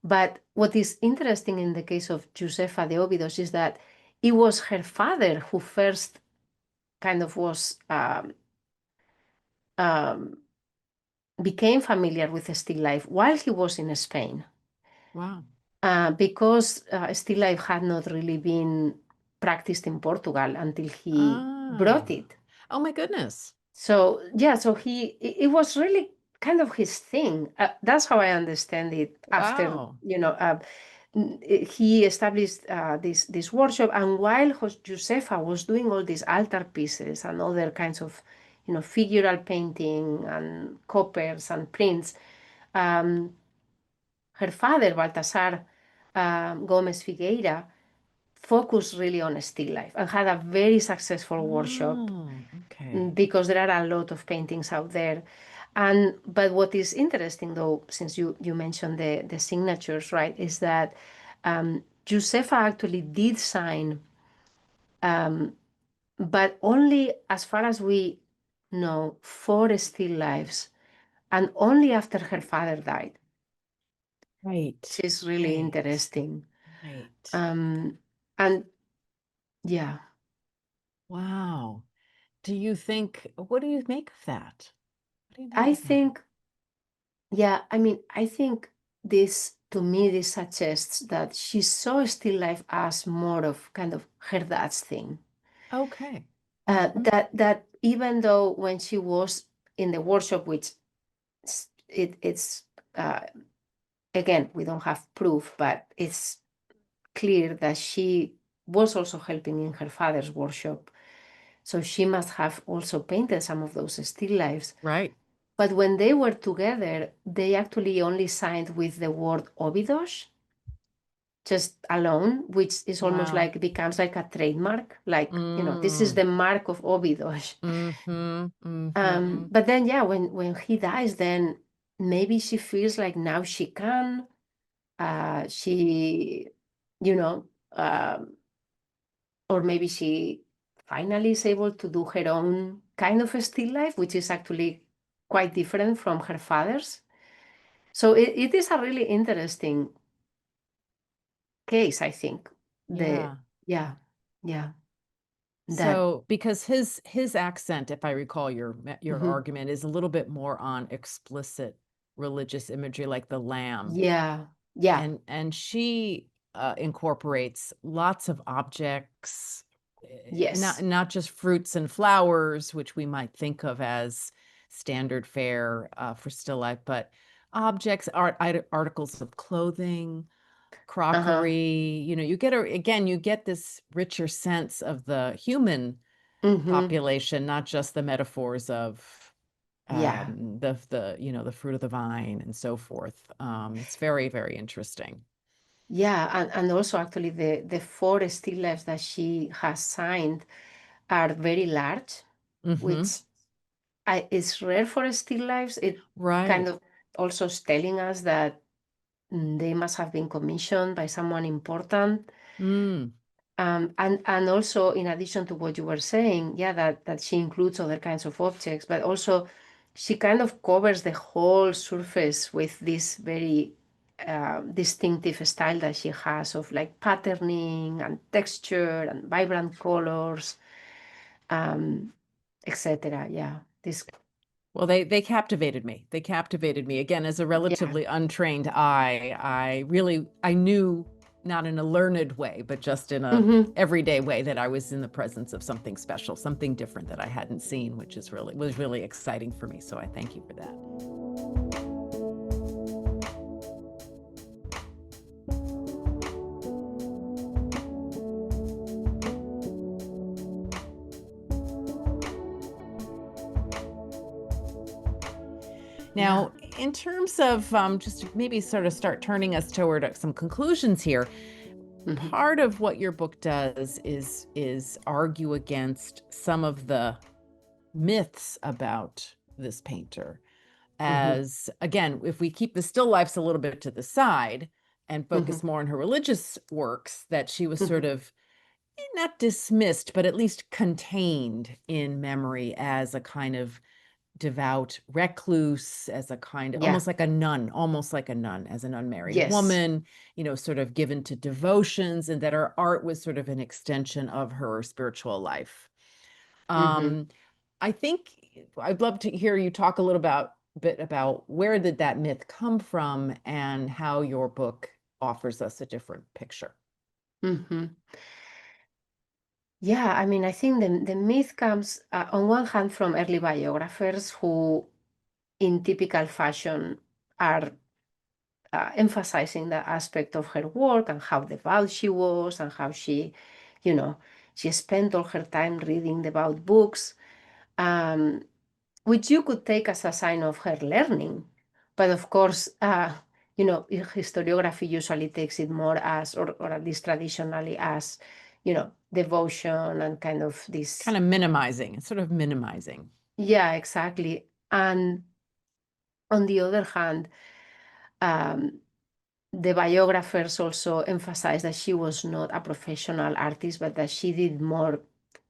But what is interesting in the case of Josefa de Óbidos is that it was her father who first kind of was um, became familiar with still life while he was in Spain, Wow. because still life had not really been practiced in Portugal until he brought Ah. it. Oh my goodness. So yeah, so it was really kind of his thing. That's how I understand it. After Wow. he established this workshop, and while Josefa was doing all these altar pieces and other kinds of figural painting and coppers and prints, um, her father Baltasar Gomez Figueira focused really on still life and had a very successful workshop, Oh, okay. because there are a lot of paintings out there. And but what is interesting though, since you mentioned the signatures, right, is that Josefa actually did sign, um, but only as far as we know, four still lives, and only after her father died. Right. Which is really Right. interesting. Right. And yeah, Wow. What do you make of that? What do you make I of that? think, yeah, I mean, I think this, to me, this suggests that she saw still life as more of kind of her dad's thing. Okay. That even though when she was in the workshop, which it's uh, again, we don't have proof, but it's clear that she was also helping in her father's workshop. So she must have also painted some of those still lifes. Right. But when they were together, they actually only signed with the word Óbidos, just alone, which is almost Wow. like becomes like a trademark. Like, this is Mm. the mark of Óbidos. Mm-hmm. Mm-hmm. But then, yeah, when he dies, then maybe she feels like now she can. She, you know, or maybe she finally is able to do her own kind of a still life, which is actually quite different from her father's. So it is a really interesting case, I think. The Yeah. Yeah, yeah, that So, because his accent, if I recall your mhm. argument, is a little bit more on explicit religious imagery, like the lamb, Yeah, yeah, and she incorporates lots of objects, yes, not just fruits and flowers, which we might think of as standard fare for still life, but objects, articles of clothing, uh-huh, crockery. You get this richer sense of the human mm-hmm. population, not just the metaphors of Yeah, the fruit of the vine and so forth. It's very, very interesting. yeah, and also actually the four still lifes that she has signed are very large, Hmm. which is rare for still lifes. It kind Right. of also is telling us that they must have been commissioned by someone important. Mm. And also, in addition to what you were saying, yeah, that she includes other kinds of objects, but also she kind of covers the whole surface with this very distinctive style that she has of like patterning and texture and vibrant colors, um, etc. Yeah, this, Well, they captivated me. They captivated me. Again, as a yeah. relatively untrained eye, I knew, not in a learned way, but just in a Hmm. everyday way, that I was in the presence of something special, something different that I hadn't seen, which was really exciting for me. So I thank you for that. Yeah. Now, in terms of just to maybe sort of start turning us toward some conclusions here, Hmm. part of what your book does is argue against some of the myths about this painter. Hmm. As again, if we keep the still lifes a little bit to the side and Hmm. focus more on her religious works, that she was sort Hmm. of not dismissed, but at least contained in memory as a kind of devout recluse, as a kind, Yeah. almost like a nun, as an unmarried Yes. woman, sort of given to devotions, and that her art was sort of an extension of her spiritual life. Hmm. Um, I think I'd love to hear you talk a little bit about where did that myth come from and how your book offers us a different picture. Hmm. Yeah, I mean, I think the myth comes on one hand from early biographers who, in typical fashion, are emphasizing the aspect of her work and how devout she was and how you know, she spent all her time reading devout books, um, which you could take as a sign of her learning. But of course, historiography usually takes it more as, or at least traditionally as, devotion and kind of this. Kind of minimizing, sort of minimizing. Yeah, exactly. And On the other hand, um, the biographers also emphasized that she was not a professional artist, but that she did more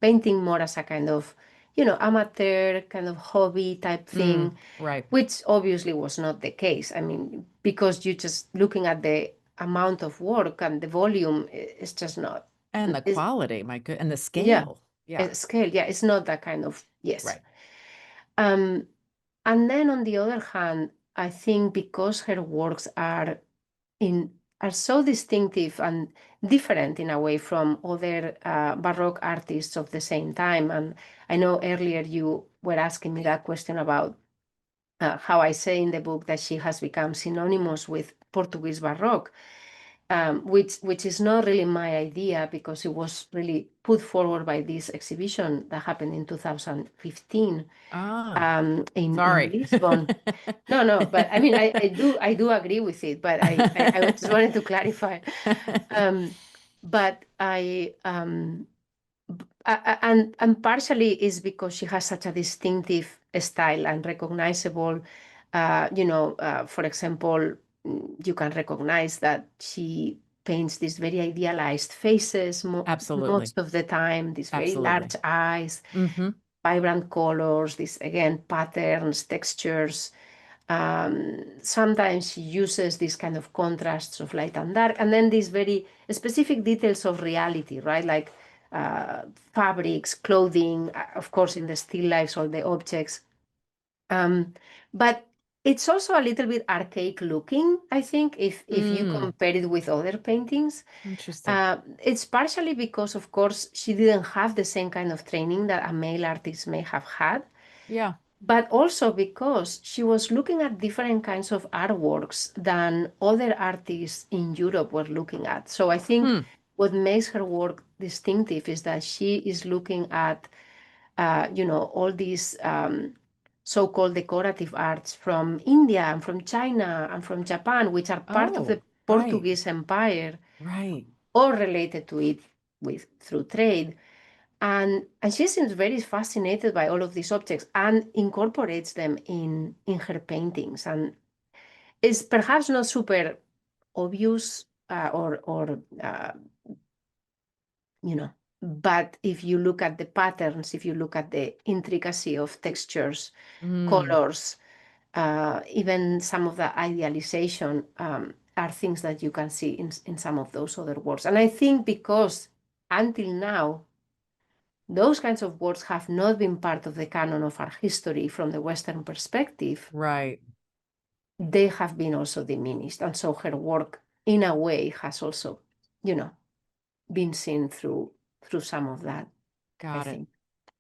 painting more as a kind of, amateur kind of hobby type thing, Right. which obviously was not the case. I mean, because you just looking at the amount of work and the volume, it's just not. And the It's, quality, my good, and the yeah, scale. Yeah. scale. Yeah, it's not that kind of, yes. Right. Um, and then on the other hand, I think because her works in are so distinctive and different in a way from other Baroque artists of the same time. And I know earlier you were asking me that question about how I say in the book that she has become synonymous with Portuguese Baroque, which is not really my idea because it was really put forward by this exhibition that happened in 2015 Ah, in sorry. Lisbon. No, no, but I mean, I do agree with it, but I just wanted to clarify. Um, but and partially is because she has such a distinctive style and recognizable. For example, you can recognize that she paints these very idealized faces Absolutely. most of the time, these very large Absolutely. eyes, Hmm. vibrant colors, these again patterns, textures. Sometimes she uses these kind of contrasts of light and dark, and then these very specific details of reality, right? Like uh, fabrics, clothing, of course, in the still lifes, all the objects. Um, but it's also a little bit archaic looking, I think, if you Mm, compare it with other paintings. interesting. It's partially because, of course, she didn't have the same kind of training that a male artist may have had, Yeah. but also because she was looking at different kinds of artworks than other artists in Europe were looking at. So I think Hmm. what makes her work distinctive is that she is looking at, all these so-called decorative arts from India and from China and from Japan, which are part of the Oh, right. Portuguese Empire Right. or related to it through trade. And she seems very fascinated by all of these objects and incorporates them in her paintings. And it's perhaps not super obvious you know, but if you look at the patterns, if you look at the intricacy of textures, Mm, colors, even some of the idealization are things that you can see in some of those other works. And I think because until now, those kinds of works have not been part of the canon of art history from the Western perspective. right. They have been also diminished. And so her work, in a way, has also, you know, been seen through some of that, I Got it. think.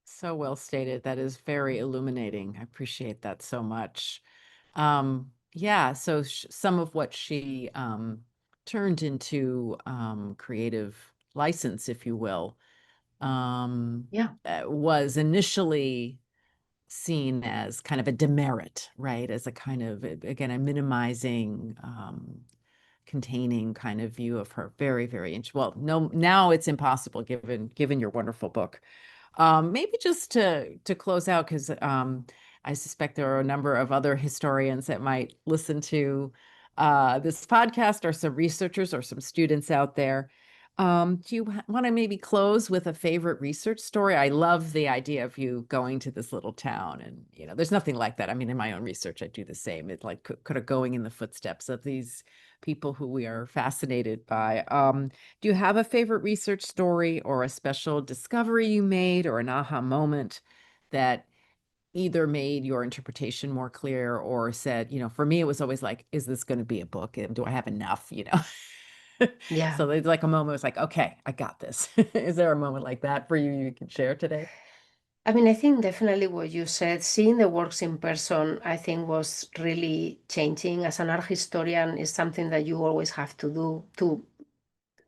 So well stated. That is very illuminating. I appreciate that so much. Yeah, so some of what she turned into creative license, if you will, Yeah, was initially seen as kind of a demerit, right? As a kind of, again, a minimizing, containing kind of view of her. Very, very interesting. Well, no, now it's impossible given your wonderful book. Maybe just to close out, because I suspect there are a number of other historians that might listen to this podcast, or some researchers or some students out there. Do you want to maybe close with a favorite research story? I love the idea of you going to this little town, and there's nothing like that. I mean, in my own research, I do the same. It like could have going in the footsteps of these people who we are fascinated by. Do you have a favorite research story or a special discovery you made or an aha moment that either made your interpretation more clear or said, for me, it was always like, is this going to be a book? And do I have enough, yeah. So there's like a moment, it was like, okay, I got this. Is there a moment like that for you you can share today? I mean, I think definitely what you said, seeing the works in person, I think was really changing. As an art historian, is something that you always have to do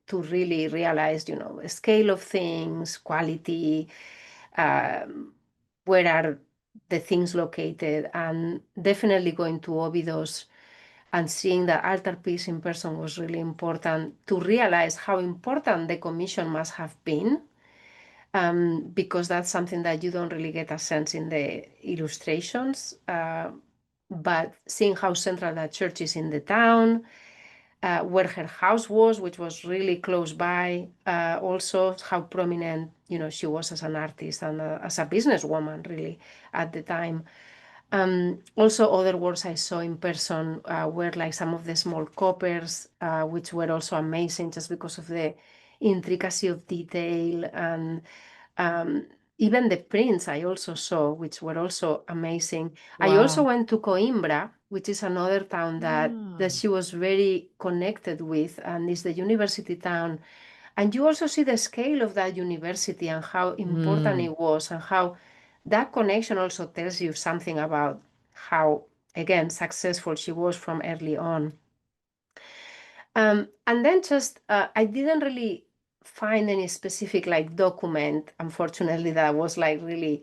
to really realize, the scale of things, quality, um, where are the things located, and definitely going to Óbidos and seeing the altarpiece in person was really important to realize how important the commission must have been, because that's something that you don't really get a sense in the illustrations. but seeing how central that church is in the town, where her house was, which was really close by, also how prominent, she was as an artist and as a businesswoman, really, at the time. Also, other works I saw in person were like some of the small coppers, which were also amazing just because of the intricacy of detail, and um, even the prints I also saw, which were also amazing. I also Wow. went to Coimbra, which is another town that Ah, she was very connected with, and is the university town. And you also see the scale of that university and how important mm, it was, and how that connection also tells you something about how, again, successful she was from early on. And then just, I didn't really find any specific like document, unfortunately, that was like really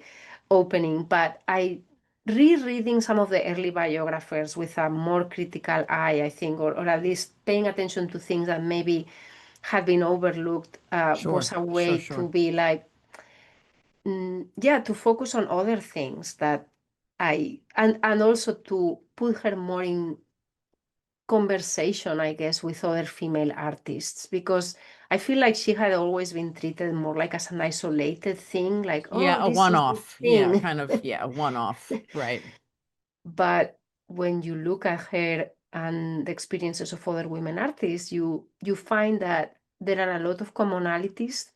opening, but I rereading some of the early biographers with a more critical eye, I think, or at least paying attention to things that maybe had been overlooked, was sure, a sure, way to sure. be like, yeah, to focus on other things that and also to put her more in conversation, I guess, with other female artists, because I feel like she had always been treated more like as an isolated thing, like, Yeah, oh, a this is the one-off. Yeah, thing. kind of, yeah, a one-off. Right. But when you look at her and the experiences of other women artists, you find that there are a lot of commonalities,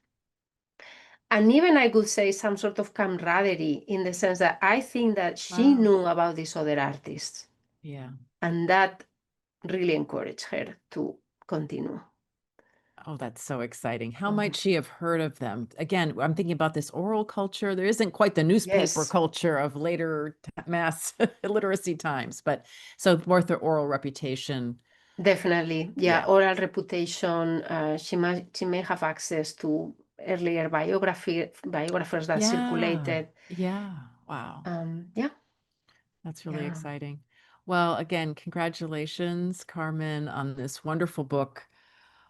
and even I could say some sort of camaraderie, in the sense that I think that she Wow. knew about these other artists, Yeah. and that really encouraged her to continue. Oh, that's so exciting. How might Mhm. she have heard of them? Again, I'm thinking about this oral culture. There isn't quite the newspaper Yes, culture of later mass literacy times, but so worth her oral reputation. definitely. Yeah, Yeah. oral reputation. She may have access to earlier biographers that Yeah. circulated. Yeah. Wow. Yeah, That's really yeah. exciting. Well, again, congratulations, Carmen, on this wonderful book,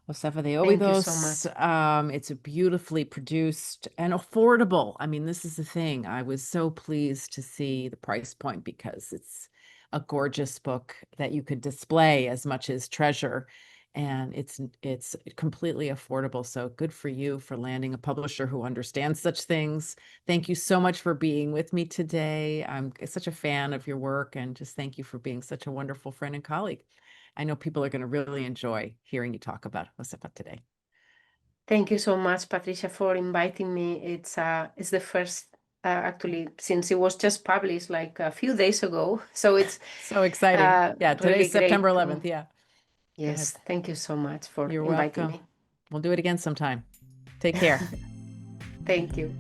Josefa de Thank you so Óbidos. much. It's a beautifully produced and affordable. I mean, this is the thing. I was so pleased to see the price point because it's a gorgeous book that you could display as much as treasure. And it's completely affordable. So good for you for landing a publisher who understands such things. Thank you so much for being with me today. I'm such a fan of your work and just thank you for being such a wonderful friend and colleague. I know people are going to really enjoy hearing you talk about Josefa today. Thank you so much, Patricia, for inviting me. It's the first, actually, since it was just published like a few days ago. So it's So exciting. Yeah, today's really September great 11th. to. Yeah, go ahead. Yes, thank you so much for You're inviting welcome. me. We'll do it again sometime. Take care. Thank you.